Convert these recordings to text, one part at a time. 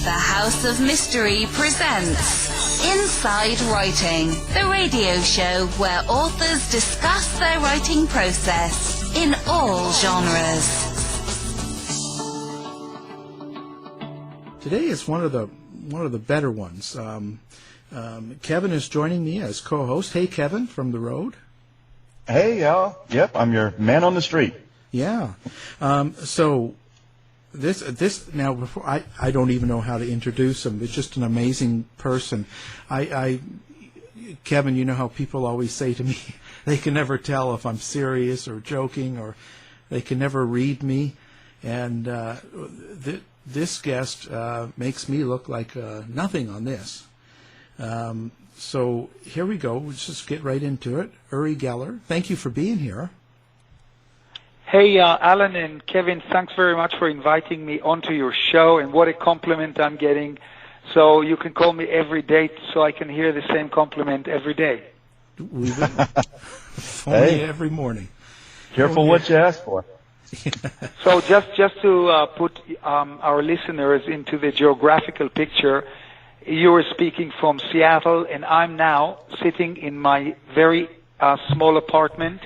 The House of Mystery presents Inside Writing, the radio show where authors discuss their writing process in all genres. Today is one of the better ones. Kevin is joining me as co-host. Hey, Kevin, from the road. Hey, Al. Yep, I'm your man on the street. Yeah. So this now, before I don't even know how to introduce him. It's just an amazing person. Kevin, you know how people always say to me, they can never tell if I'm serious or joking, or they can never read me. And this guest makes me look like nothing on this. So here we go. Let's just get right into it. Uri Geller, thank you for being here. Hey, Alan and Kevin, thanks very much for inviting me onto your show, and what a compliment I'm getting. So you can call me every day so I can hear the same compliment every day. We will phone you every morning. Careful what you ask for. So just to put our listeners into the geographical picture, you were speaking from Seattle, and I'm now sitting in my very small apartment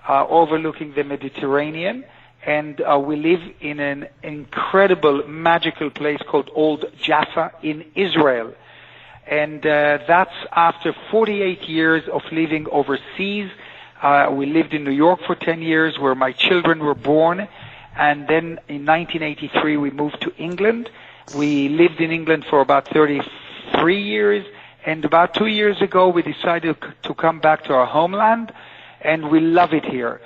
overlooking the Mediterranean, and we live in an incredible, magical place called Old Jaffa in Israel. And that's after 48 years of living overseas. We lived in New York for 10 years, where my children were born, and then in 1983 we moved to England. We lived in England for about 33 years, and about 2 years ago we decided to come back to our homeland, and we love it here.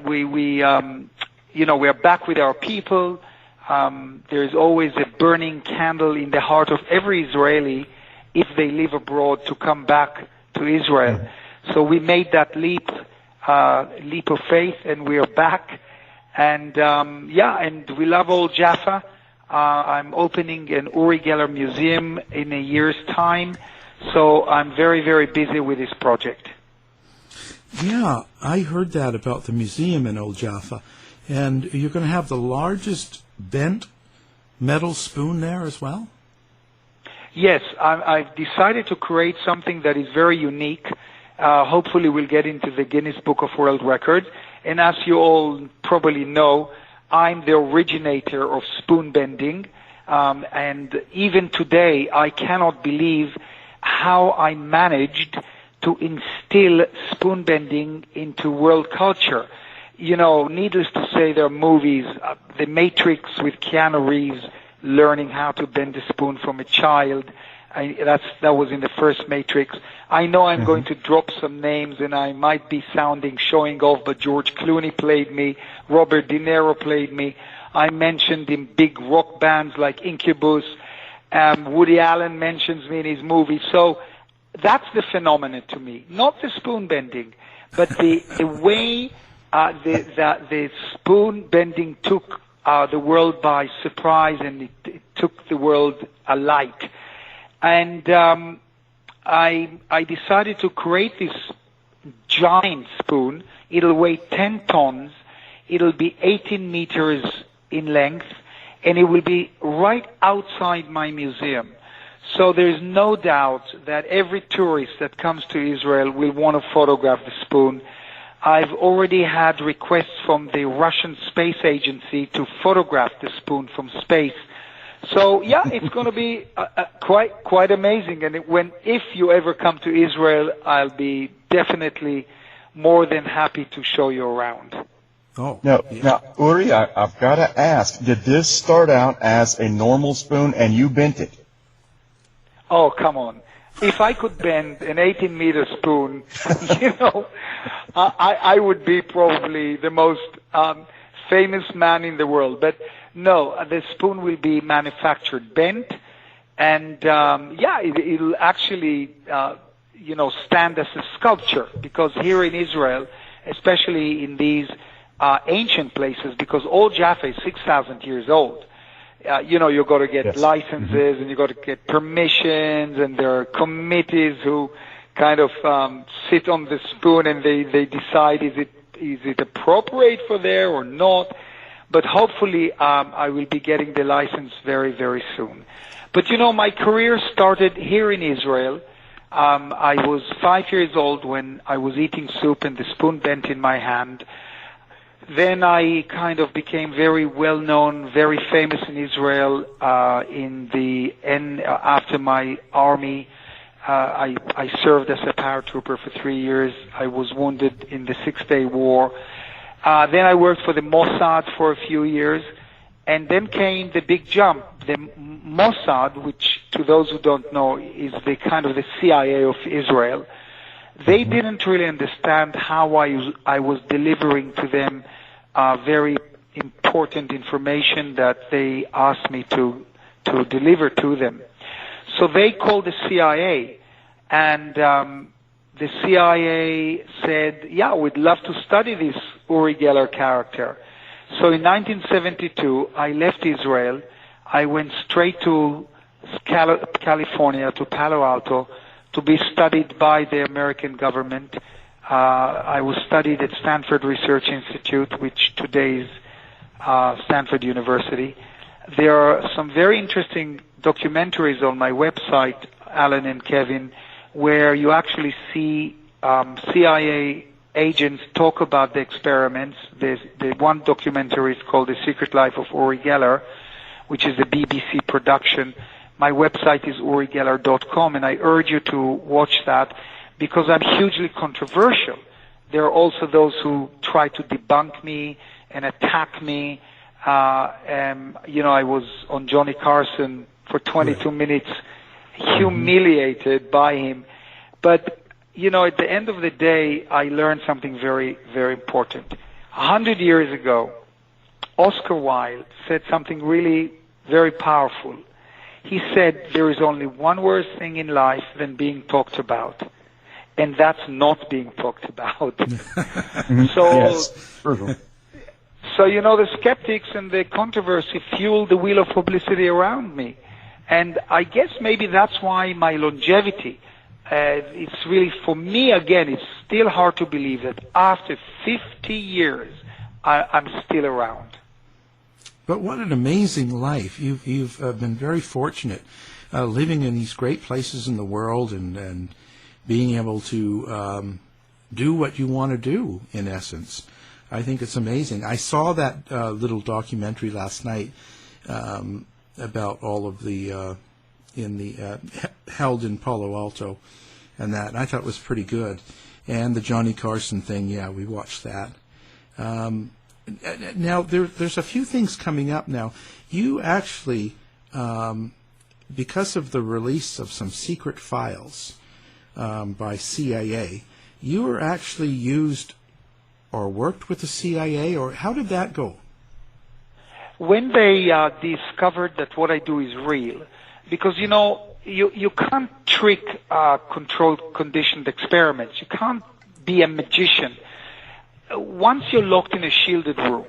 We are back with our people. There's always a burning candle in the heart of every Israeli if they live abroad to come back to Israel. So we made that leap of faith, and we are back. And and we love Old Jaffa. I'm opening an Uri Geller museum in a year's time, so I'm very, very busy with this project. Yeah, I heard that about the museum in Old Jaffa. And you're going to have the largest bent metal spoon there as well? Yes, I've decided to create something that is very unique. Hopefully we'll get into the Guinness Book of World Records. And as you all probably know, I'm the originator of spoon bending. And even today, I cannot believe how I managed to instill spoon bending into world culture. You know, needless to say, there are movies, The Matrix with Keanu Reeves learning how to bend a spoon from a child. That was in the first Matrix. I know I'm going to drop some names, and I might be showing off, but George Clooney played me, Robert De Niro played me. I mentioned in big rock bands like Incubus. Woody Allen mentions me in his movies. So that's the phenomenon to me, not the spoon bending, but the way the spoon bending took the world by surprise, and it took the world alike. And I decided to create this giant spoon. It'll weigh 10 tons. It'll be 18 meters in length, and it will be right outside my museum. So there's no doubt that every tourist that comes to Israel will want to photograph the spoon. I've already had requests from the Russian Space Agency to photograph the spoon from space. So yeah, it's going to be quite amazing. And if you ever come to Israel, I'll be definitely more than happy to show you around. Oh, now, Uri, I've got to ask, did this start out as a normal spoon and you bent it? Oh, come on. If I could bend an 18-meter spoon, I would be probably the most famous man in the world. But no, the spoon will be manufactured bent, and it'll actually, stand as a sculpture, because here in Israel, especially in these ancient places, because Old Jaffa is 6,000 years old. You've got to get licenses, and you've got to get permissions, and there are committees who kind of sit on the spoon, and they decide is it appropriate for there or not. But hopefully I will be getting the license very, very soon. But my career started here in Israel. I was 5 years old when I was eating soup and the spoon bent in my hand. Then I kind of became very well known, very famous in Israel. After my army, I served as a paratrooper for 3 years. I was wounded in the Six-Day War. Then I worked for the Mossad for a few years, and then came the big jump. The Mossad, which to those who don't know is the kind of the CIA of Israel, they didn't really understand how I was delivering to them very important information that they asked me to deliver to them. So they called the CIA, and the CIA said, yeah, we'd love to study this Uri Geller character. So in 1972, I left Israel. I went straight to California, to Palo Alto, to be studied by the American government. I was studied at Stanford Research Institute, which today is Stanford University. There are some very interesting documentaries on my website, Alan and Kevin, where you actually see CIA agents talk about the experiments. The one documentary is called The Secret Life of Uri Geller, which is a BBC production. My website is urigeller.com, and I urge you to watch that because I'm hugely controversial. There are also those who try to debunk me and attack me. I was on Johnny Carson for 22 minutes, humiliated by him. But, at the end of the day, I learned something very, very important. 100 years ago, Oscar Wilde said something really very powerful. He said, there is only one worse thing in life than being talked about, and that's not being talked about. Yes. So, the skeptics and the controversy fuel the wheel of publicity around me. And I guess maybe that's why my longevity, it's really, for me, again, it's still hard to believe that after 50 years, I'm still around. But what an amazing life. You've been very fortunate living in these great places in the world and being able to do what you want to do, in essence. I think it's amazing. I saw that little documentary last night about all of the held in Palo Alto and that. And I thought it was pretty good. And the Johnny Carson thing, yeah, we watched that. Now, there's a few things coming up now. You actually, because of the release of some secret files by CIA, you were actually used or worked with the CIA, or how did that go? When they discovered that what I do is real, because, you can't trick controlled conditioned experiments. You can't be a magician. Once you're locked in a shielded room,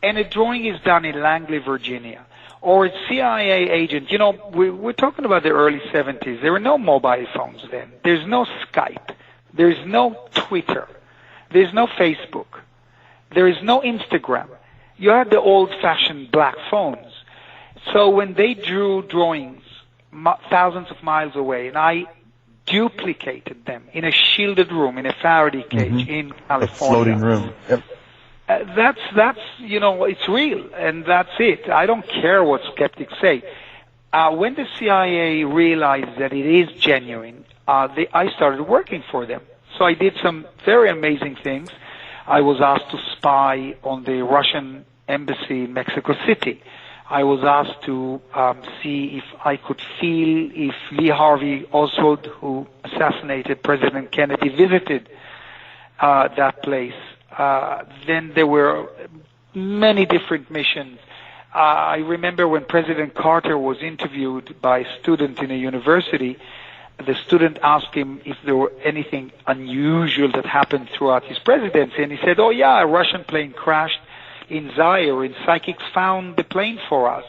and a drawing is done in Langley, Virginia, or a CIA agent, we're talking about the early 70s. There were no mobile phones then. There's no Skype. There's no Twitter. There's no Facebook. There is no Instagram. You had the old-fashioned black phones. So when they drew drawings thousands of miles away, and I duplicated them in a shielded room, in a Faraday cage in California. A floating room. Yep. That's it's real, and that's it. I don't care what skeptics say. When the CIA realized that it is genuine, I started working for them. So I did some very amazing things. I was asked to spy on the Russian embassy in Mexico City. I was asked to see if I could feel if Lee Harvey Oswald, who assassinated President Kennedy, visited that place. Then there were many different missions. I remember when President Carter was interviewed by a student in a university, the student asked him if there were anything unusual that happened throughout his presidency, and he said, oh yeah, a Russian plane crashed in Zaire, and psychics found the plane for us.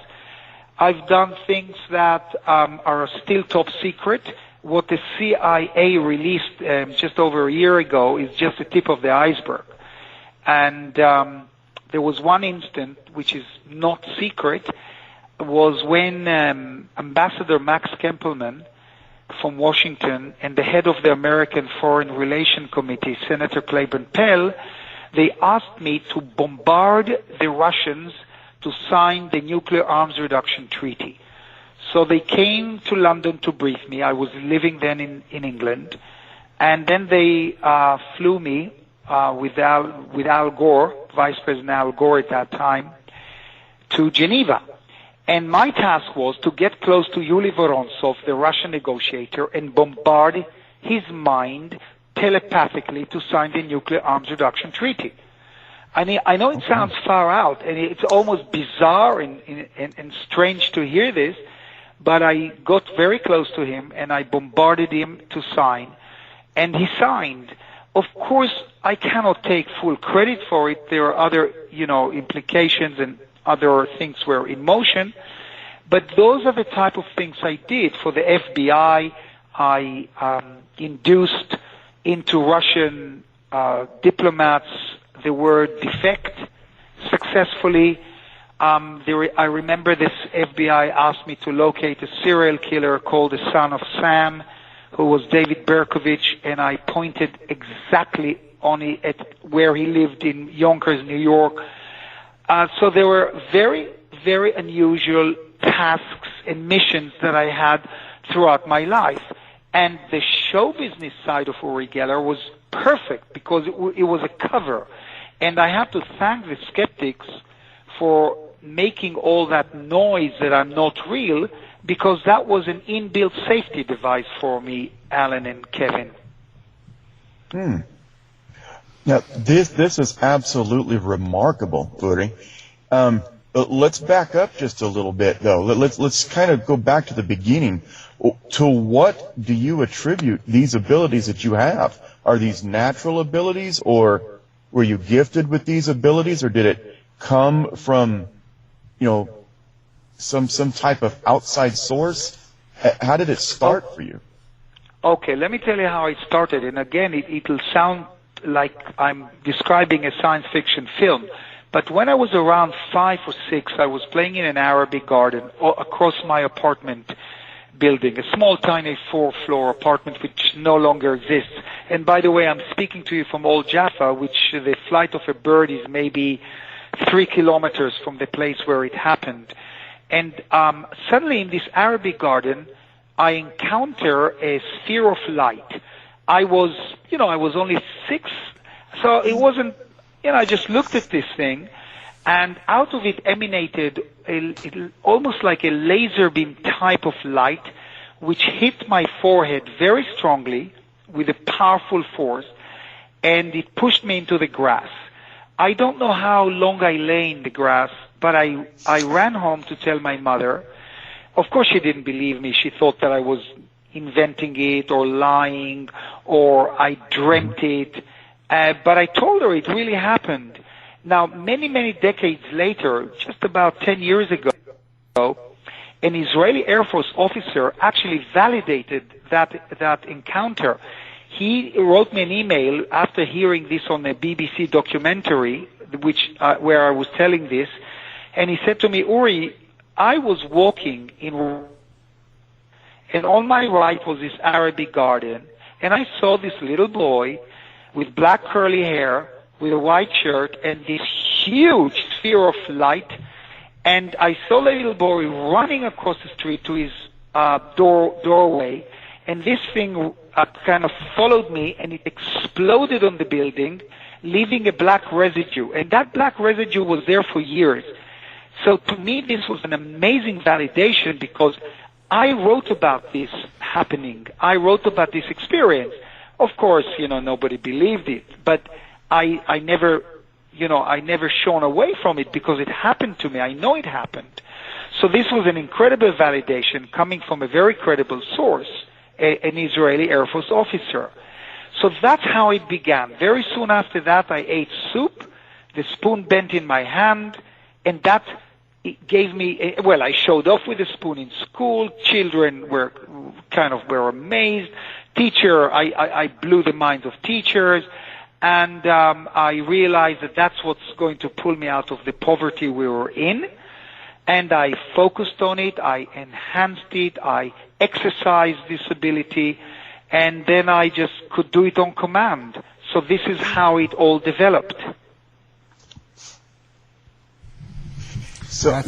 I've done things that are still top secret. What the CIA released just over a year ago is just the tip of the iceberg. And there was one instant, which is not secret, was when Ambassador Max Kempelman from Washington and the head of the American Foreign Relations Committee, Senator Claiborne Pell, they asked me to bombard the Russians to sign the nuclear arms reduction treaty. So they came to London to brief me. I was living then in England. And then they flew me with Al Gore, Vice President Al Gore at that time, to Geneva. And my task was to get close to Yuli Vorontsov, the Russian negotiator, and bombard his mind telepathically to sign the nuclear arms reduction treaty. I mean, I know it sounds far out, and it's almost bizarre and strange to hear this, but I got very close to him, and I bombarded him to sign, and he signed. Of course, I cannot take full credit for it. There are other, implications and other things were in motion, but those are the type of things I did. For the FBI, I induced into Russian diplomats the word defect successfully. I remember this FBI asked me to locate a serial killer called the Son of Sam, who was David Berkovich, and I pointed exactly at where he lived in Yonkers, New York. So there were very, very unusual tasks and missions that I had throughout my life. And the show business side of Uri Geller was perfect because it was a cover. And I have to thank the skeptics for making all that noise that I'm not real, because that was an inbuilt safety device for me, Alan and Kevin. Now, this is absolutely remarkable, Uri. Let's back up just a little bit, though. Let's kind of go back to the beginning. To what do you attribute these abilities that you have? Are these natural abilities, or were you gifted with these abilities, or did it come from, some type of outside source? How did it start for you? Okay, let me tell you how it started. And again, it'll sound like I'm describing a science fiction film. But when I was around 5 or 6, I was playing in an Arabic garden across my apartment building, a small, tiny 4-floor apartment which no longer exists. And by the way, I'm speaking to you from Old Jaffa, which the flight of a bird is maybe 3 kilometers from the place where it happened. And suddenly in this Arabic garden, I encounter a sphere of light. I was only 6, so it wasn't, I just looked at this thing, and out of it emanated almost like a laser beam type of light, which hit my forehead very strongly with a powerful force, and it pushed me into the grass. I don't know how long I lay in the grass, but I ran home to tell my mother. Of course, she didn't believe me. She thought that I was inventing it or lying or I dreamt it. But I told her it really happened. Now, many, many decades later, just about 10 years ago, an Israeli Air Force officer actually validated that encounter. He wrote me an email after hearing this on a BBC documentary, where I was telling this, and he said to me, Uri, I was walking and on my right was this Arabic garden, and I saw this little boy with black curly hair, with a white shirt, and this huge sphere of light, and I saw the little boy running across the street to his doorway, and this thing kind of followed me, and it exploded on the building, leaving a black residue, and that black residue was there for years. So to me, this was an amazing validation because I wrote about this happening. I wrote about this experience. Of course, nobody believed it, but I never shone away from it because it happened to me. I know it happened. So this was an incredible validation coming from a very credible source, an Israeli Air Force officer. So that's how it began. Very soon after that, I ate soup. The spoon bent in my hand, and that gave me, I showed off with the spoon in school. Children were amazed. I blew the minds of teachers. And I realized that that's what's going to pull me out of the poverty we were in. And I focused on it, I enhanced it, I exercised this ability, and then I just could do it on command. So this is how it all developed. So,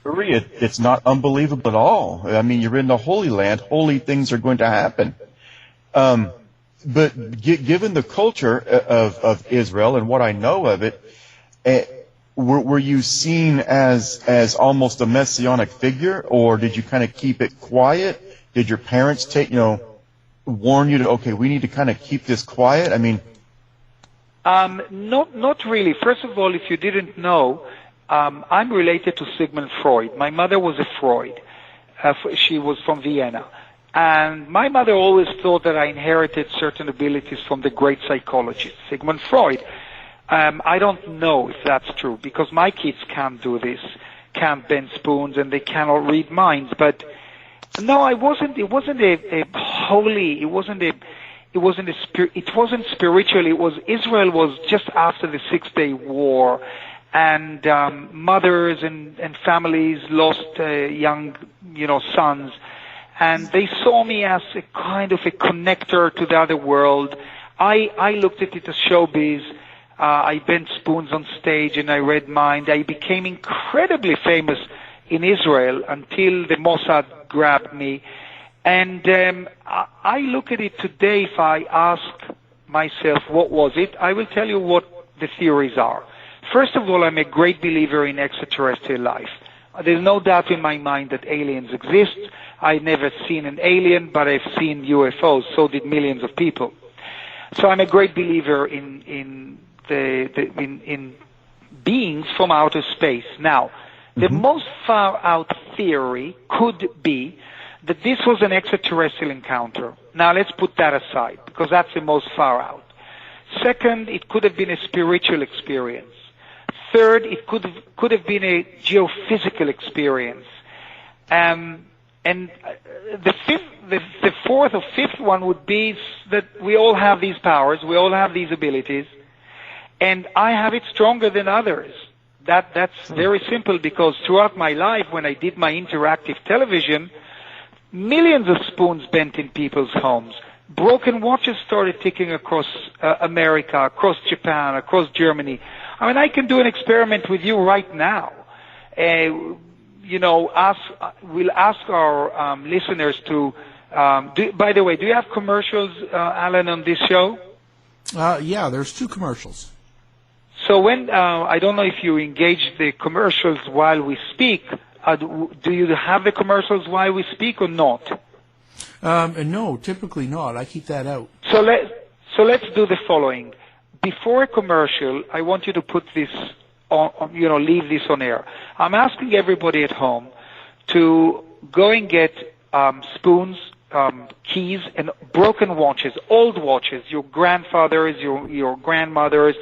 Uri, it's not unbelievable at all. I mean, you're in the Holy Land. Holy things are going to happen. But given the culture of Israel and what I know of it, were you seen as almost a messianic figure, or did you kind of keep it quiet? Did your parents warn you to, okay, we need to kind of keep this quiet? I mean, not really. First of all, if you didn't know, I'm related to Sigmund Freud. My mother was a Freud. She was from Vienna. And my mother always thought that I inherited certain abilities from the great psychologist, Sigmund Freud. I don't know if that's true, because my kids can't do this, can't bend spoons, and they cannot read minds. But no, it wasn't a holy, it wasn't spiritual. Israel was just after the 6-Day War, and mothers and families lost young, sons. And they saw me as a kind of a connector to the other world. I looked at it as showbiz. I bent spoons on stage and I read mind. I became incredibly famous in Israel until the Mossad grabbed me. And I look at it today, if I ask myself what was it, I will tell you what the theories are. First of all, I'm a great believer in extraterrestrial life. There's no doubt in my mind that aliens exist. I've never seen an alien, but I've seen UFOs. So did millions of people. So I'm a great believer in beings from outer space. Now, the most far out theory could be that this was an extraterrestrial encounter. Now let's put that aside, because that's the most far out. Second, it could have been a spiritual experience. Third, it could have been a geophysical experience. And the fourth or fifth one would be that we all have these powers, we all have these abilities, and I have it stronger than others. That's very simple, because throughout my life, when I did my interactive television, millions of spoons bent in people's homes. Broken watches started ticking across America, across Japan, across Germany. I mean, I can do an experiment with you right now. We'll ask our listeners to. By the way, do you have commercials, Alan, on this show? Yeah, there's 2 commercials. So when I don't know if you engage the commercials while we speak. Do you have the commercials while we speak or not? No, typically not. I keep that out. So let's do the following. Before a commercial, I want you to put this on, leave this on air. I'm asking everybody at home to go and get spoons, keys, and broken watches, old watches, your grandfather's, your grandmother's,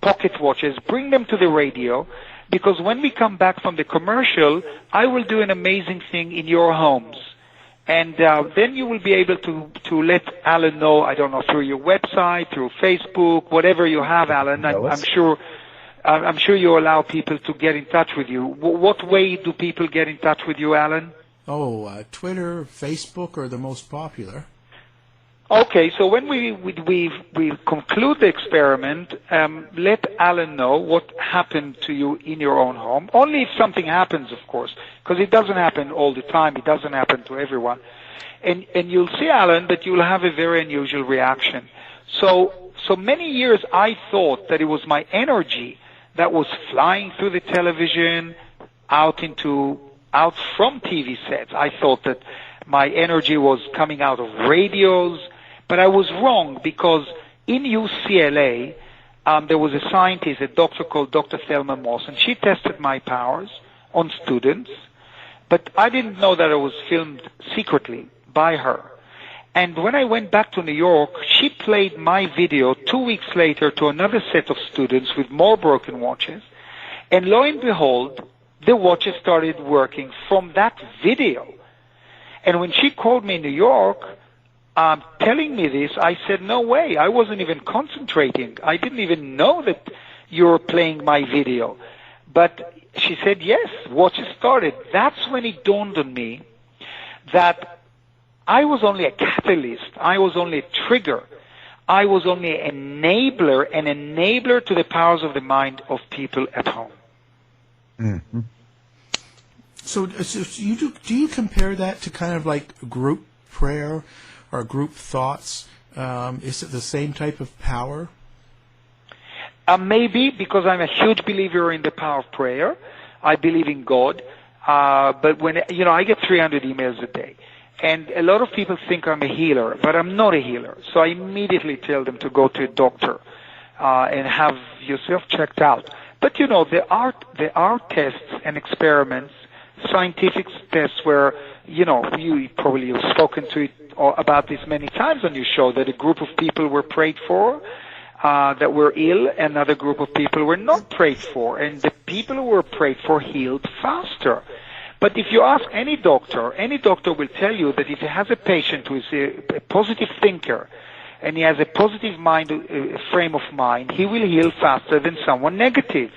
pocket watches. Bring them to the radio, because when we come back from the commercial, I will do an amazing thing in your homes. And then you will be able to let Alan know, I don't know, through your website, through Facebook, whatever you have, Alan. I'm sure you allow people to get in touch with you. What way do people get in touch with you, Alan? Twitter, Facebook are the most popular. Okay, so when we conclude the experiment, let Alan know what happened to you in your own home. Only if something happens, of course, because it doesn't happen all the time. It doesn't happen to everyone. And you'll see, Alan, that you'll have a very unusual reaction. So many years I thought that it was my energy that was flying through the television out from TV sets. I thought that my energy was coming out of radios. But I was wrong, because in UCLA, there was a scientist, a doctor called Dr. Thelma Moss, and she tested my powers on students. But I didn't know that I was filmed secretly by her. And when I went back to New York, she played my video 2 weeks later to another set of students with more broken watches. And lo and behold, the watches started working from that video. And when she called me in New York, telling me this, I said, no way. I wasn't even concentrating. I didn't even know that you were playing my video. But she said, yes, watch it started. That's when it dawned on me that I was only a catalyst. I was only a trigger. I was only an enabler to the powers of the mind of people at home. Mm-hmm. So do you compare that to kind of like group prayer or group thoughts? Is it the same type of power? Maybe, because I'm a huge believer in the power of prayer. I believe in God. But when, I get 300 emails a day. And a lot of people think I'm a healer, but I'm not a healer. So I immediately tell them to go to a doctor and have yourself checked out. But, there are tests and experiments, scientific tests where, you probably have spoken to it about this many times on your show, that a group of people were prayed for that were ill, another group of people were not prayed for, and the people who were prayed for healed faster. But if you ask any doctor will tell you that if he has a patient who is a positive thinker and he has a positive frame of mind, he will heal faster than someone negative.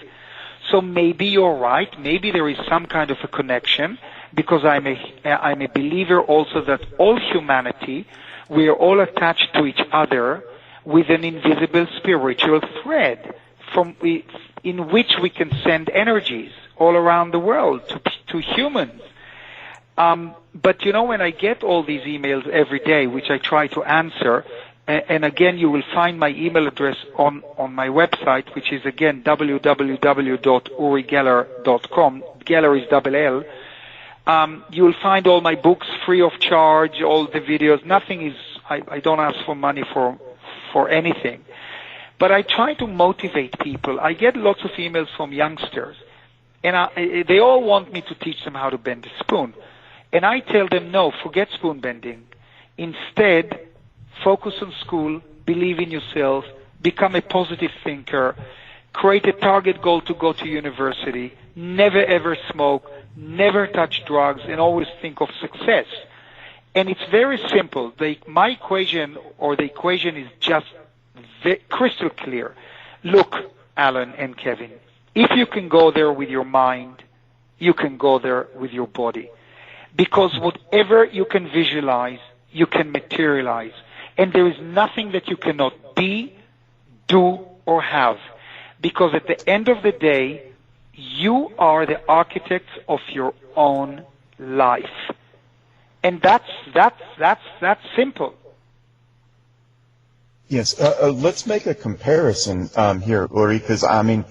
So maybe you're right. Maybe there is some kind of a connection, because I'm a believer also that all humanity, we are all attached to each other with an invisible spiritual thread in which we can send energies all around the world to humans. But when I get all these emails every day, which I try to answer, and again, you will find my email address on my website, which is again www.urigeller.com. Geller is double L. You will find all my books free of charge, all the videos. Nothing is, I don't ask for money for anything. But I try to motivate people. I get lots of emails from youngsters, and they all want me to teach them how to bend a spoon. And I tell them, no, forget spoon bending. Instead, focus on school, believe in yourself, become a positive thinker, create a target goal to go to university, never ever smoke, never touch drugs, and always think of success. And it's very simple. My equation is just crystal clear. Look, Alan and Kevin, if you can go there with your mind, you can go there with your body. Because whatever you can visualize, you can materialize. And there is nothing that you cannot be, do, or have. Because at the end of the day, you are the architect of your own life. And that's simple. Yes, let's make a comparison here, Uri, because I am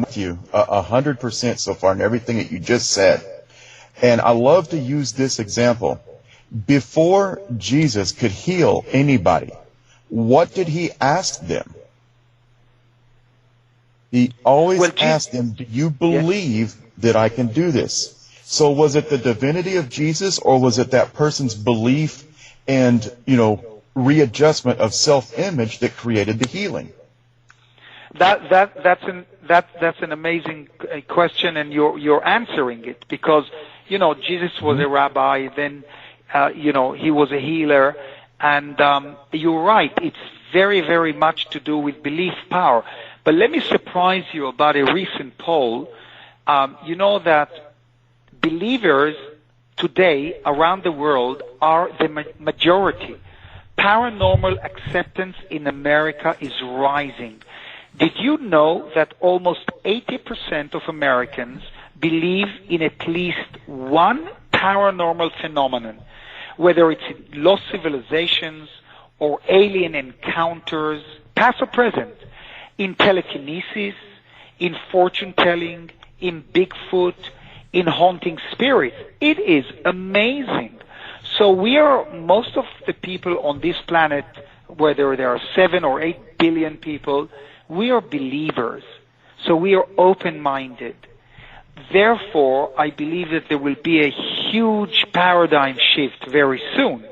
with you 100% so far in everything that you just said. And I love to use this example. Before Jesus could heal anybody, what did he ask them? He always asked them, do you believe that I can do this? So was it the divinity of Jesus, or was it that person's belief and, readjustment of self-image that created the healing? That's an amazing question, and you're answering it, because Jesus was a rabbi, then he was a healer, and you're right. It's very, very much to do with belief power. But let me surprise you about a recent poll. That believers today around the world are the majority. Paranormal acceptance in America is rising. Did you know that almost 80% of Americans believe in at least one paranormal phenomenon, whether it's in lost civilizations or alien encounters, past or present, in telekinesis, in fortune-telling, in Bigfoot, in haunting spirits? It is amazing. So most of the people on this planet, whether there are 7 or 8 billion people, we are believers. So we are open-minded. Therefore, I believe that there will be a huge paradigm shift very soon.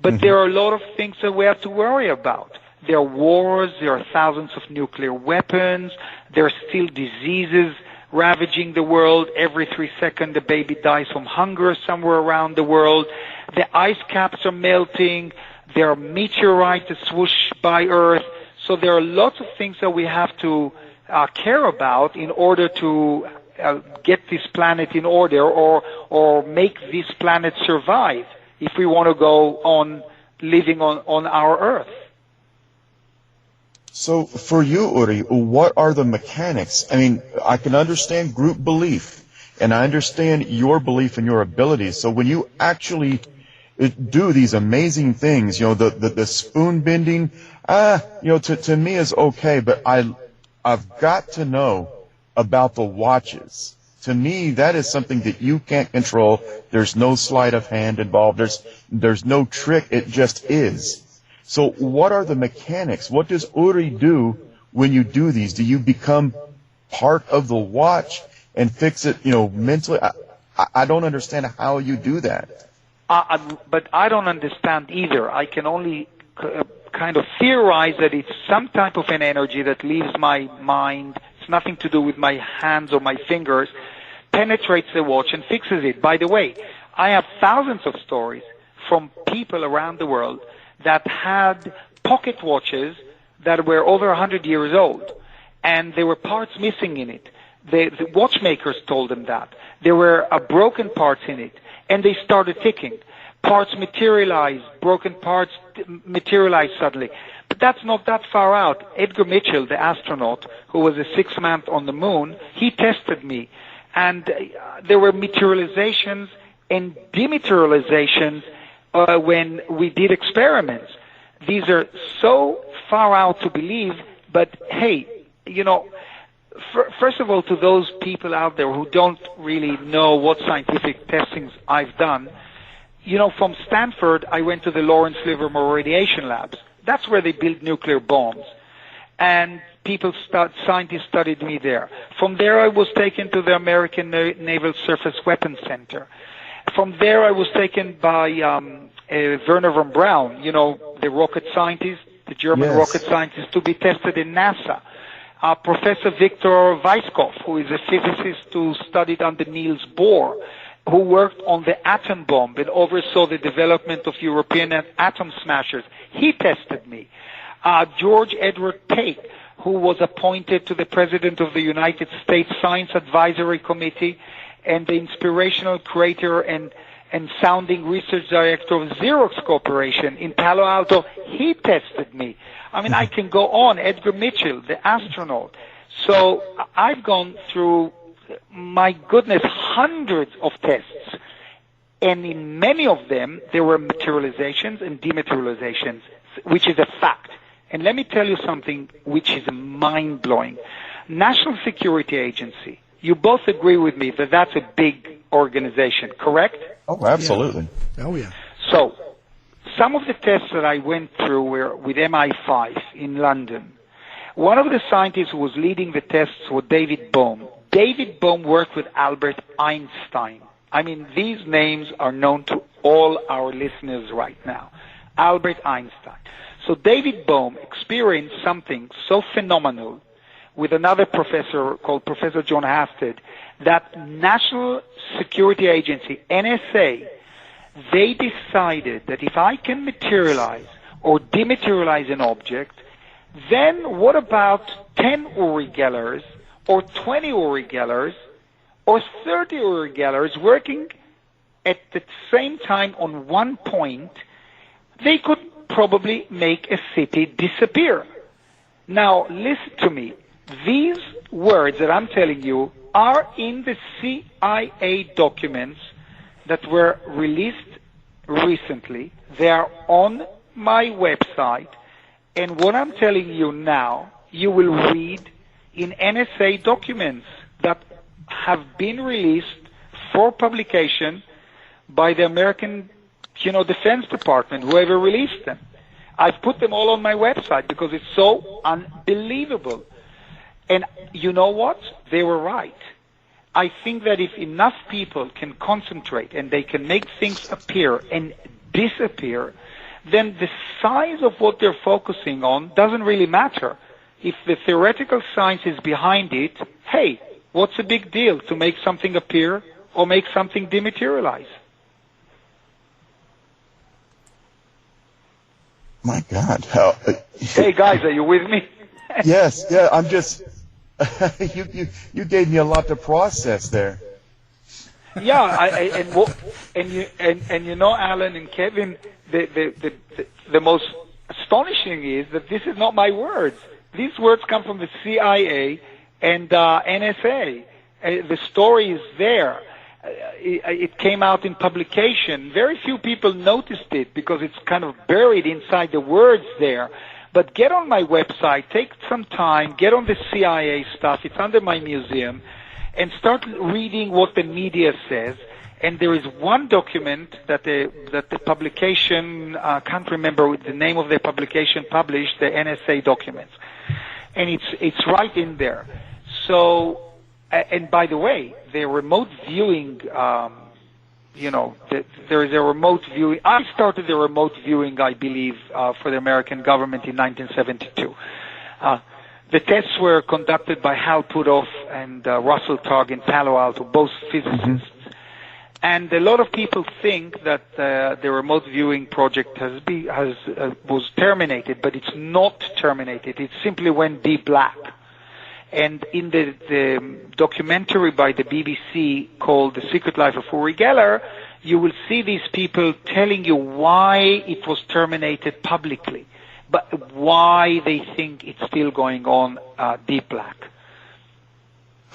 But there are a lot of things that we have to worry about. There are wars, there are thousands of nuclear weapons, there are still diseases ravaging the world. Every 3 seconds a baby dies from hunger somewhere around the world. The ice caps are melting. There are meteorites that swoosh by Earth. So there are lots of things that we have to care about in order to get this planet in order, or make this planet survive if we want to go on living on our Earth. So for you, Uri, what are the mechanics? I mean, I can understand group belief, and I understand your belief in your abilities. So when you actually do these amazing things, the spoon bending, to me is okay, but I've got to know about the watches. To me, that is something that you can't control. There's no sleight of hand involved. There's no trick. It just is. So what are the mechanics? What does Uri do when you do these? Do you become part of the watch and fix it, mentally? I don't understand how you do that. But I don't understand either. I can only kind of theorize that it's some type of an energy that leaves my mind. It's nothing to do with my hands or my fingers, penetrates the watch and fixes it. By the way, I have thousands of stories from people around the world that had pocket watches that were over 100 years old, and there were parts missing in it. The watchmakers told them that. There were broken parts in it, and they started ticking. Parts materialized, broken parts materialized suddenly. But that's not that far out. Edgar Mitchell, the astronaut, who was a 6 month on the moon, he tested me. And there were materializations and dematerializations when we did experiments. These are so far out to believe, but hey, first of all, to those people out there who don't really know what scientific testings I've done, from Stanford, I went to the Lawrence Livermore Radiation Labs. That's where they build nuclear bombs. And scientists studied me there. From there, I was taken to the American Naval Surface Weapons Center. From there, I was taken by Wernher von Braun, the rocket scientist, the German rocket scientist, to be tested in NASA. Professor Viktor Weisskopf, who is a physicist who studied under Niels Bohr, who worked on the atom bomb and oversaw the development of European atom smashers. He tested me. George Edward Tate, who was appointed to the President of the United States Science Advisory Committee and the inspirational creator and sounding research director of Xerox Corporation in Palo Alto, he tested me. I mean, I can go on. Edgar Mitchell, the astronaut. So I've gone through, my goodness, hundreds of tests. And in many of them, there were materializations and dematerializations, which is a fact. And let me tell you something which is mind-blowing. National Security Agency, you both agree with me that that's a big organization, correct? Oh, absolutely. Yeah. Oh, yeah. So, some of the tests that I went through were with MI5 in London. One of the scientists who was leading the tests was David Bohm. David Bohm worked with Albert Einstein. I mean, these names are known to all our listeners right now. Albert Einstein. So David Bohm experienced something so phenomenal with another professor called Professor John Hafted, that National Security Agency, NSA, they decided that if I can materialize or dematerialize an object, then what about 10 Uri Gellers or 20 Uri Gellers or 30 Uri Gellers working at the same time on one point? They could probably make a city disappear. Now, listen to me. These words that I'm telling you are in the CIA documents that were released recently. They are on my website. And what I'm telling you now, you will read in NSA documents that have been released for publication by the American Defense Department, whoever released them. I've put them all on my website because it's so unbelievable. And you know what? They were right. I think that if enough people can concentrate and they can make things appear and disappear, then the size of what they're focusing on doesn't really matter. If the theoretical science is behind it, hey, what's the big deal to make something appear or make something dematerialize? My God. Hey guys, are you with me? Yes, yeah, I'm just, you gave me a lot to process there. Yeah, and you know, Alan and Kevin, the most astonishing is that this is not my words. These words come from the CIA and NSA. The story is there. It came out in publication. Very few people noticed it because it's kind of buried inside the words there. But get on my website, take some time, get on the CIA stuff. It's under my museum, and start reading what the media says. And there is one document that the publication, can't remember the name of the publication, published, the NSA documents, and it's right in there. So. And by the way, the remote viewing, there is a remote viewing. I started the remote viewing, I believe, for the American government in 1972. The tests were conducted by Hal Puthoff and Russell Targ in Palo Alto, both physicists. And a lot of people think that the remote viewing project was terminated, but it's not terminated. It simply went deep black. And in the documentary by the BBC called The Secret Life of Uri Geller, you will see these people telling you why it was terminated publicly, but why they think it's still going on deep black.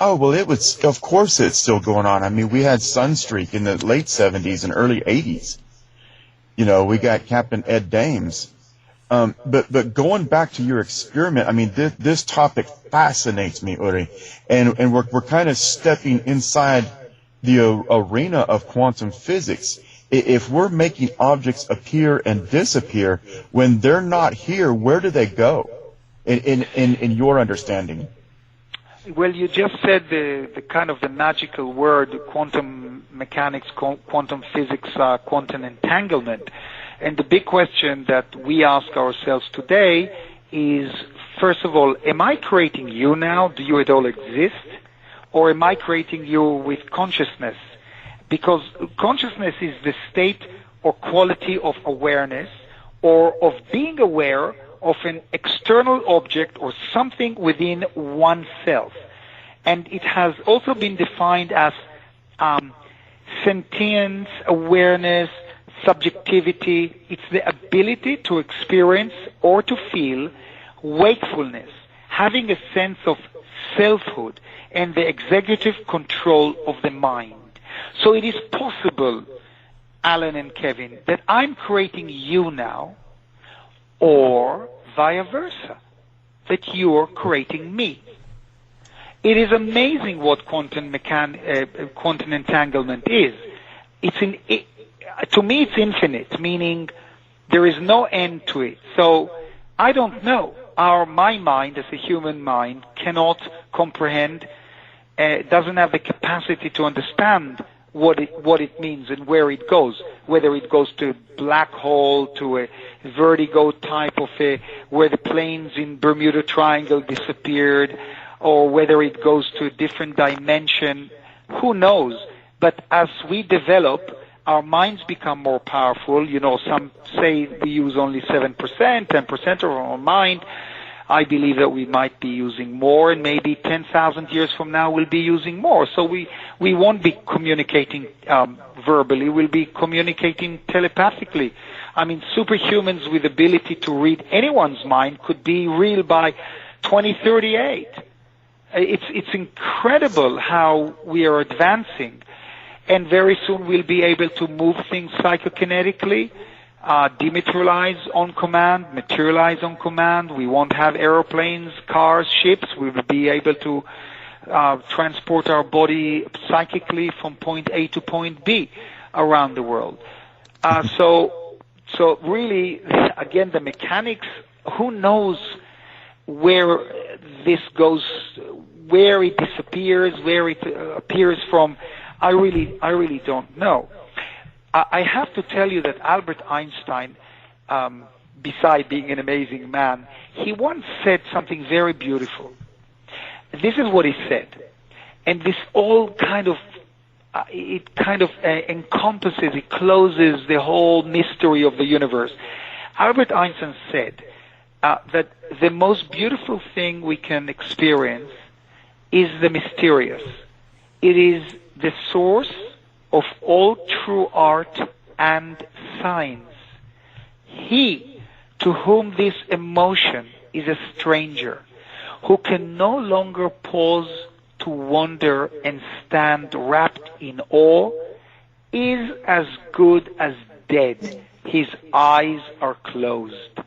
Oh, well, of course it's still going on. I mean, we had Sunstreak in the late 70s and early 80s. We got Captain Ed Dames. But going back to your experiment, I mean, this topic fascinates me, Uri, and we're kind of stepping inside the arena of quantum physics. If we're making objects appear and disappear when they're not here, where do they go? In your understanding? Well, you just said the kind of the magical word, quantum mechanics, quantum physics, quantum entanglement. And the big question that we ask ourselves today is, first of all, am I creating you now? Do you at all exist? Or am I creating you with consciousness? Because consciousness is the state or quality of awareness or of being aware of an external object or something within oneself. And it has also been defined as sentience, awareness, subjectivity. It's the ability to experience or to feel wakefulness, having a sense of selfhood and the executive control of the mind. So it is possible, Alan and Kevin, that I'm creating you now, or vice versa, that you're creating me. It is amazing what quantum entanglement is. To me, it's infinite, meaning there is no end to it. So I don't know. My mind, as a human mind, cannot comprehend, doesn't have the capacity to understand what it means and where it goes, whether it goes to a black hole, to a vertigo type of where the planes in Bermuda Triangle disappeared, or whether it goes to a different dimension. Who knows? But as we develop, our minds become more powerful. Some say we use only 7%, 10% of our mind. I believe that we might be using more, and maybe 10,000 years from now we'll be using more. So we won't be communicating verbally, we'll be communicating telepathically. I mean, superhumans with ability to read anyone's mind could be real by 2038. It's incredible how we are advancing. And very soon we'll be able to move things psychokinetically, dematerialize on command, materialize on command. We won't have aeroplanes, cars, ships. We will be able to transport our body psychically from point A to point B around the world. So really, again, the mechanics, who knows where this goes, where it disappears, where it appears from. I really don't know. I have to tell you that Albert Einstein, beside being an amazing man, he once said something very beautiful. This is what he said, and this all kind of encompasses, it closes the whole mystery of the universe. Albert Einstein said that the most beautiful thing we can experience is the mysterious. It is the source of all true art and science. He to whom this emotion is a stranger, who can no longer pause to wonder and stand wrapped in awe, is as good as dead. His eyes are closed.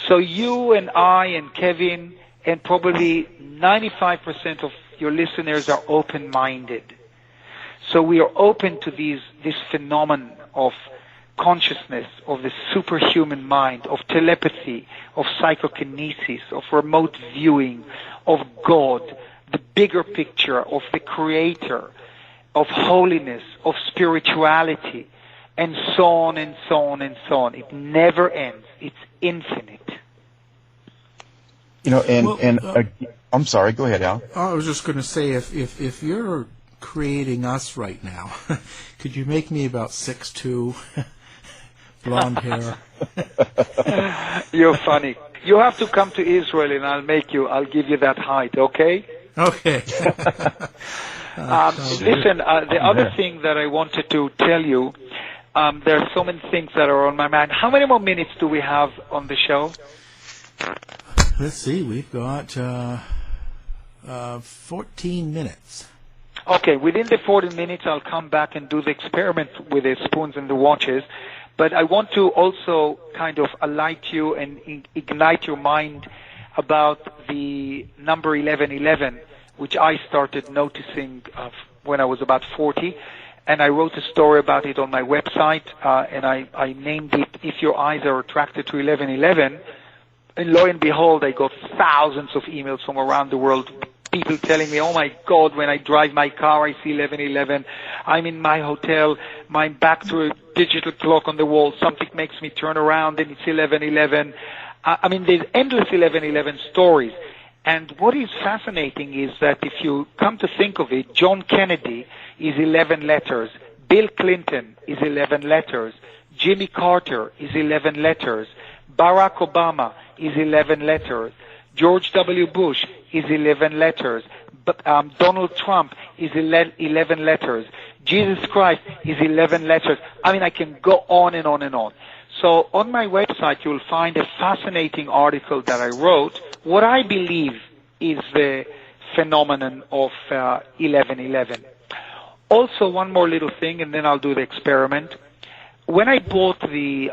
So you and I and Kevin and probably 95% of your listeners are open-minded. So we are open to this phenomenon of consciousness, of the superhuman mind, of telepathy, of psychokinesis, of remote viewing, of God, the bigger picture, of the Creator, of holiness, of spirituality, and so on and so on and so on. It never ends. It's infinite. You know, I'm sorry. Go ahead, Al. I was just going to say, if you're creating us right now, could you make me about 6'2", blonde hair? You're funny. You have to come to Israel, and I'll give you that height. Okay? Okay. Listen, the other thing that I wanted to tell you, there are so many things that are on my mind. How many more minutes do we have on the show? Let's see. We've got 14 minutes. Okay, within the 14 minutes, I'll come back and do the experiment with the spoons and the watches. But I want to also kind of alight you and ignite your mind about the number 1111, which I started noticing when I was about 40. And I wrote a story about it on my website, and I named it, If Your Eyes Are Attracted to 1111. And lo and behold, I got thousands of emails from around the world, people telling me, oh my God, when I drive my car, I see 1111. I'm in my hotel, I'm back to a digital clock on the wall, something makes me turn around and it's 1111. I mean, there's endless 1111 stories. And what is fascinating is that if you come to think of it, John Kennedy is 11 letters, Bill Clinton is 11 letters, Jimmy Carter is 11 letters, Barack Obama is 11 letters, George W. Bush is 11 letters, Donald Trump is 11 letters, Jesus Christ is 11 letters. I mean, I can go on and on and on. So on my website, you'll find a fascinating article that I wrote, what I believe is the phenomenon of 1111. Also, one more little thing, and then I'll do the experiment. When I bought the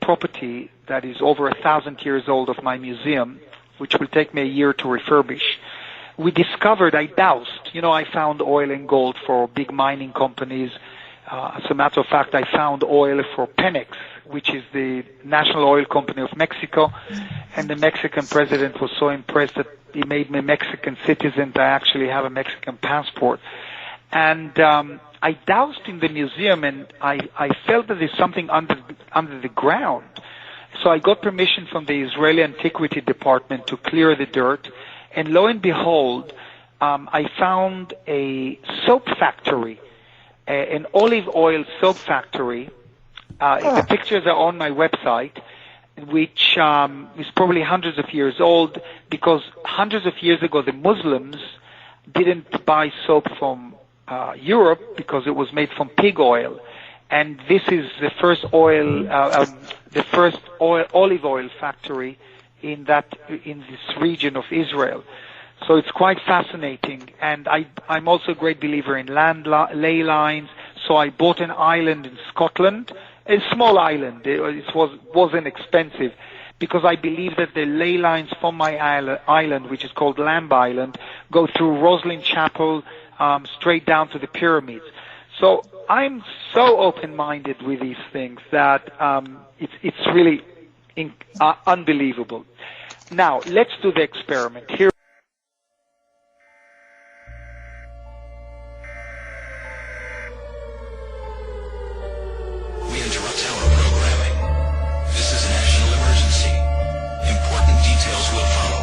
property that is over 1,000 years old of my museum, which will take me a year to refurbish, we discovered, I found oil and gold for big mining companies. As a matter of fact, I found oil for Pemex, which is the national oil company of Mexico, and the Mexican president was so impressed that he made me a Mexican citizen that I actually have a Mexican passport. And I doused in the museum, and I felt that there's something under the ground. So I got permission from the Israeli Antiquity Department to clear the dirt, and lo and behold, I found a soap factory, an olive oil soap factory. The pictures are on my website, which is probably hundreds of years old, because hundreds of years ago the Muslims didn't buy soap from Europe because it was made from pig oil, and this is the first olive oil factory in this region of Israel. So it's quite fascinating, and I'm also a great believer in ley lines. So I bought an island in Scotland, a small island. It wasn't expensive, because I believe that the ley lines from my island, which is called Lamb Island, go through Roslin Chapel straight down to the pyramids. So I'm so open-minded with these things that it's really unbelievable. Now, let's do the experiment. Here. We interrupt our programming. This is a national emergency. Important details will follow.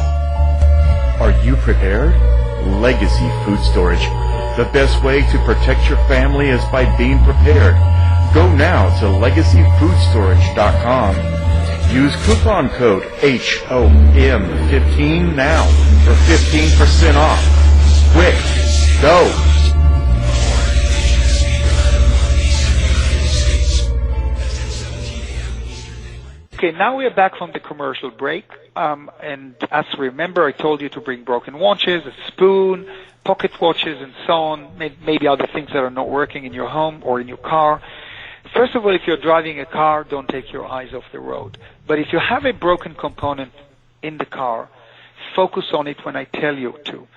Are you prepared? Legacy Food Storage. The best way to protect your family is by being prepared. Go now now to legacyfoodstorage.com. Use coupon code HOM15 now for 15% off. Quick, go! Okay, now we are back from the commercial break. And as you remember, I told you to bring broken watches, a spoon, pocket watches, and so on, maybe other things that are not working in your home or in your car. First of all, if you're driving a car, don't take your eyes off the road. But if you have a broken component in the car, focus on it when I tell you to.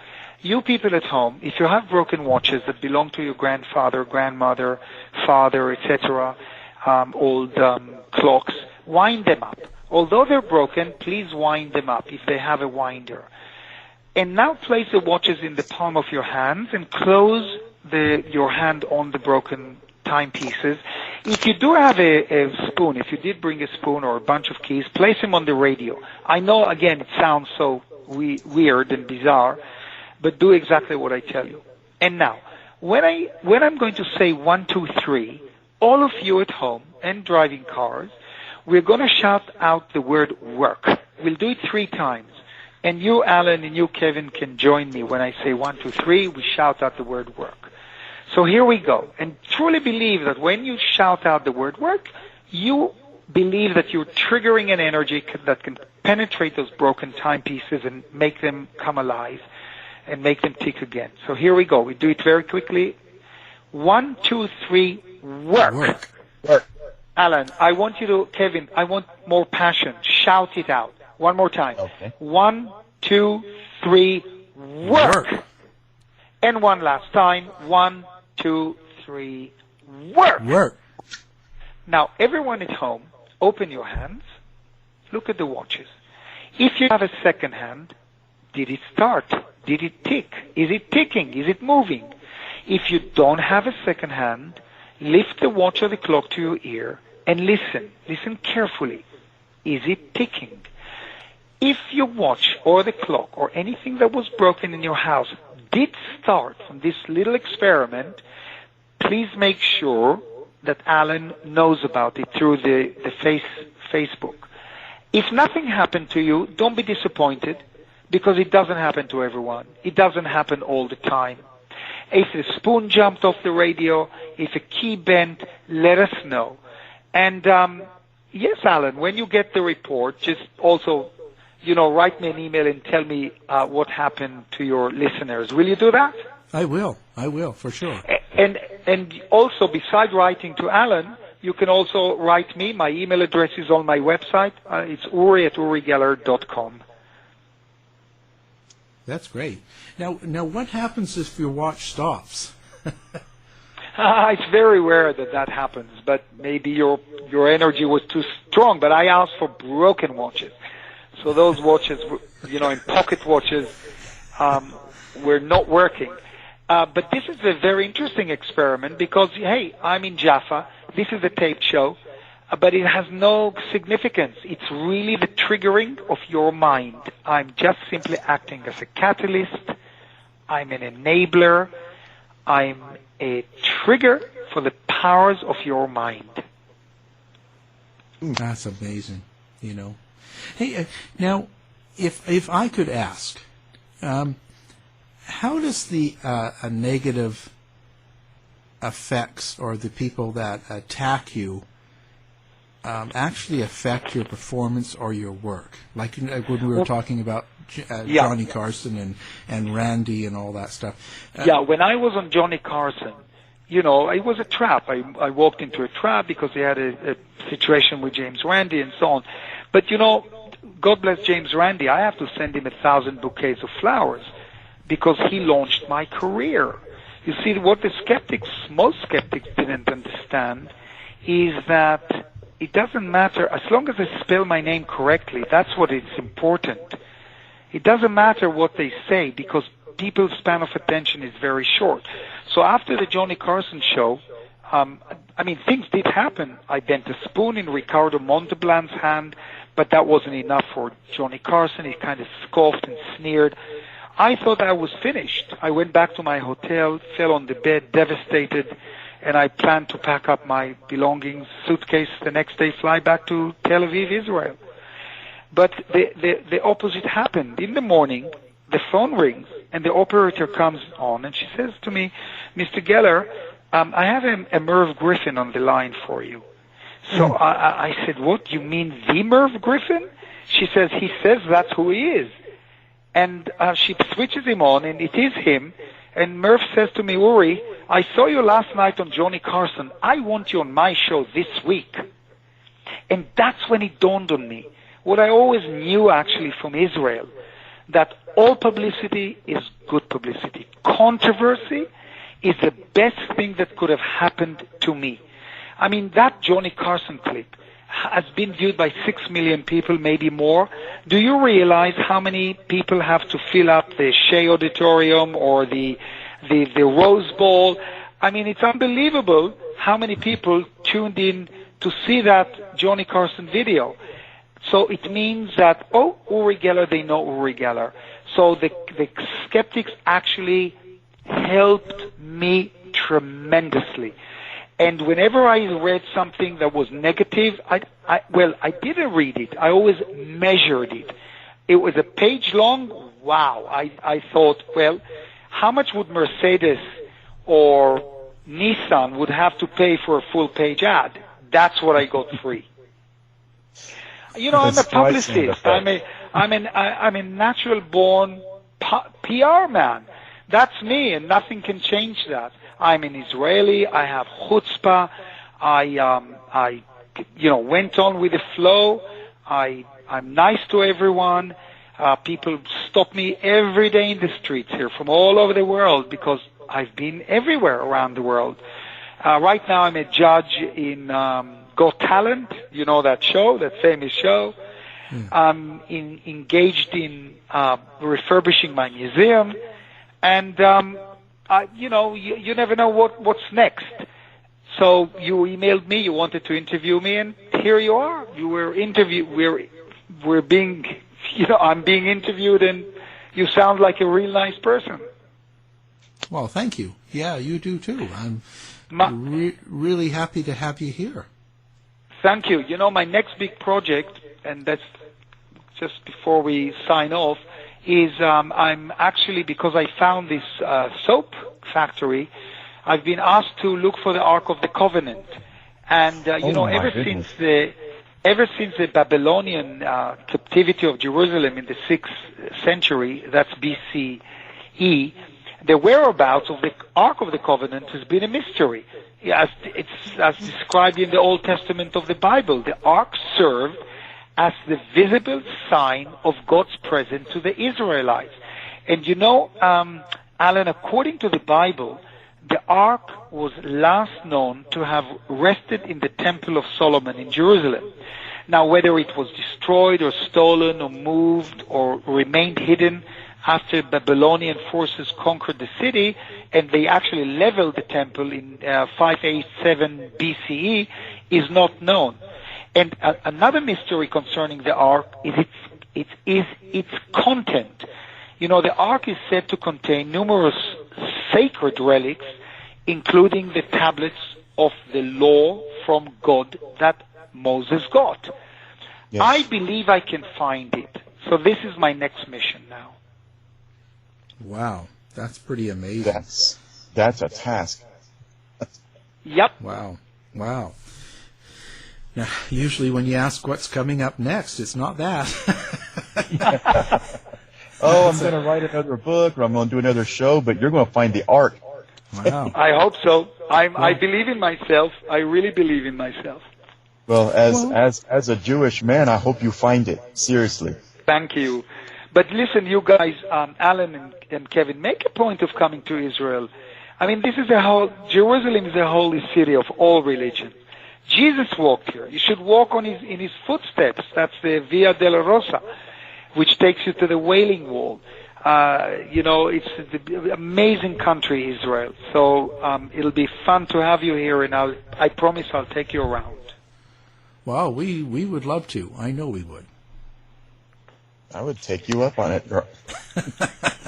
You people at home, if you have broken watches that belong to your grandfather, grandmother, father, etc., old clocks, wind them up. Although they're broken, please wind them up if they have a winder. And now place the watches in the palm of your hands and close your hand on the broken timepieces. If you do have a spoon, if you did bring a spoon or a bunch of keys, place them on the radio. I know, again, it sounds so weird and bizarre, but do exactly what I tell you. And now, when I'm going to say 1, 2, 3, all of you at home and driving cars, we're going to shout out the word work. We'll do it 3 times. And you, Alan, and you, Kevin, can join me when I say 1, 2, 3. We shout out the word work. So here we go. And truly believe that when you shout out the word work, you believe that you're triggering an energy that can penetrate those broken timepieces and make them come alive and make them tick again. So here we go. We do it very quickly. 1, 2, 3, work. Work. Alan, I want you to, Kevin, I want more passion. Shout it out. One more time. Okay. 1, 2, 3, work. And one last time. 1, 2, 3, work. Work. Now, everyone at home, open your hands. Look at the watches. If you have a second hand, did it start? Did it tick? Is it ticking? Is it moving? If you don't have a second hand, lift the watch or the clock to your ear and listen. Listen carefully. Is it ticking? If your watch or the clock or anything that was broken in your house did start from this little experiment, please make sure that Alan knows about it through the Facebook. If nothing happened to you, don't be disappointed, because it doesn't happen to everyone. It doesn't happen all the time. If a spoon jumped off the radio, if a key bent, let us know. And yes, Alan, when you get the report, just also, write me an email and tell me what happened to your listeners. Will you do that? I will, for sure. And also, besides writing to Alan, you can also write me. My email address is on my website. It's uri@urigeller.com. That's great. Now, what happens if your watch stops? It's very rare that happens, but maybe your energy was too strong. But I asked for broken watches. So those watches, in pocket watches, were not working. But this is a very interesting experiment because, hey, I'm in Jaffa. This is a taped show, but it has no significance. It's really the triggering of your mind. I'm just simply acting as a catalyst. I'm an enabler. I'm a trigger for the powers of your mind. That's amazing, Hey, now, if I could ask, how does the negative effects or the people that attack you actually affect your performance or your work? Like when we were talking about Johnny Carson and Randy and all that stuff. When I was on Johnny Carson, it was a trap. I walked into a trap because he had a situation with James Randi and so on. But, God bless James Randi, I have to send him 1,000 bouquets of flowers because he launched my career. You see, what most skeptics didn't understand is that it doesn't matter, as long as I spell my name correctly, that's what is important. It doesn't matter what they say because people's span of attention is very short. So after the Johnny Carson show, things did happen. I bent a spoon in Ricardo Montalban's hand, but that wasn't enough for Johnny Carson. He kind of scoffed and sneered. I thought I was finished. I went back to my hotel, fell on the bed, devastated, and I plan to pack up my belongings, suitcase the next day, fly back to Tel Aviv, Israel. But the opposite happened. In the morning, the phone rings, and the operator comes on, and she says to me, Mr. Gellar, I have a Merv Griffin on the line for you. So I said, what, you mean the Merv Griffin? She says, he says that's who he is. And she switches him on, and it is him. And Merv says to me, Uri, I saw you last night on Johnny Carson. I want you on my show this week. And that's when it dawned on me, what I always knew actually from Israel, that all publicity is good publicity. Controversy is the best thing that could have happened to me. I mean, that Johnny Carson clip has been viewed by 6 million people, maybe more. Do you realize how many people have to fill up the Shea Auditorium or the Rose Bowl? I mean, it's unbelievable how many people tuned in to see that Johnny Carson video. So it means that, Uri Geller, they know Uri Geller. So the skeptics actually helped me tremendously. And whenever I read something that was negative, I didn't read it. I always measured it. It was a page long. Wow. I thought, well, how much would Mercedes or Nissan would have to pay for a full page ad? That's what I got free. You know, I'm a publicist. I'm a natural born PR man. That's me, and nothing can change that. I'm an Israeli. I have chutzpah. I went on with the flow. I'm nice to everyone. People stop me every day in the streets here from all over the world because I've been everywhere around the world. Right now, I'm a judge in Got Talent. You know that show, that famous show. I'm engaged in refurbishing my museum, and you never know what's next. So you emailed me, you wanted to interview me, and here you are. You were we're being, I'm being interviewed, and you sound like a real nice person. Well, thank you. Yeah, you do too. I'm really happy to have you here. Thank you. My next big project, and that's just before we sign off, is I'm actually, because I found this soap factory, I've been asked to look for the Ark of the Covenant. And, ever since the Babylonian captivity of Jerusalem in the 6th century, that's BCE, the whereabouts of the Ark of the Covenant has been a mystery. As described in the Old Testament of the Bible, the Ark served as the visible sign of God's presence to the Israelites. And Alan, according to the Bible, the Ark was last known to have rested in the Temple of Solomon in Jerusalem. Now, whether it was destroyed or stolen or moved or remained hidden after Babylonian forces conquered the city, and they actually leveled the temple in 587 BCE, is not known. And another mystery concerning the Ark is its content. The Ark is said to contain numerous sacred relics, including the tablets of the law from God that Moses got. Yes. I believe I can find it. So this is my next mission now. Wow, that's pretty amazing. That's a task. Yep. Wow. Now, usually when you ask what's coming up next, it's not that. I'm going to write another book, or I'm going to do another show, but you're going to find the Ark. Wow. I hope so. I believe in myself. I really believe in myself. Well, as a Jewish man, I hope you find it. Seriously. Thank you. But listen, you guys, Alan and Kevin, make a point of coming to Israel. I mean, Jerusalem is a holy city of all religions. Jesus walked here. You should walk in his footsteps. That's the Via Dolorosa, which takes you to the Wailing Wall. It's an amazing country, Israel. So it'll be fun to have you here, and I promise I'll take you around. Well, we would love to. I know we would. I would take you up on it.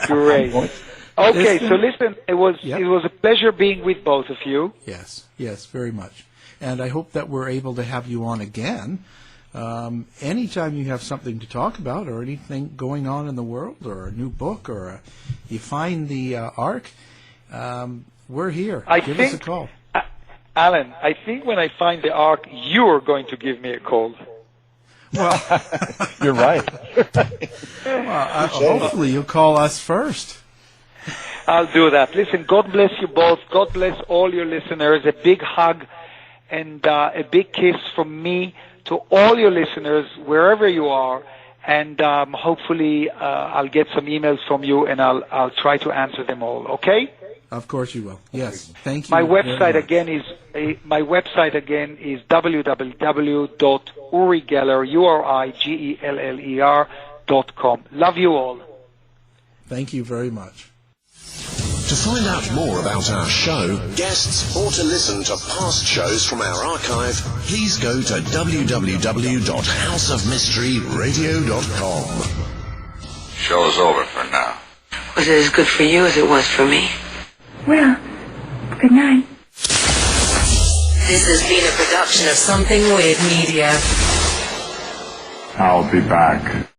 Great. Okay, It's so been- listen, it was a pleasure being with both of you. Yes, very much. And I hope that we're able to have you on again. Anytime you have something to talk about or anything going on in the world or a new book or you find the Ark, we're here. Give us a call. Alan, I think when I find the Ark, you're going to give me a call. Well, You're right. hopefully you'll call us first. I'll do that. Listen, God bless you both. God bless all your listeners. A big hug and a big kiss from me to all your listeners, wherever you are. And hopefully I'll get some emails from you, and I'll try to answer them all. Okay? Of course you will. Yes. Thank you. My very website much. again is www.urigeller, URIGELLER.com. Love you all. Thank you very much. To find out more about our show, guests, or to listen to past shows from our archive, please go to www.houseofmysteryradio.com. Show's over for now. Was it as good for you as it was for me? Well, good night. This has been a production of Something Weird Media. I'll be back.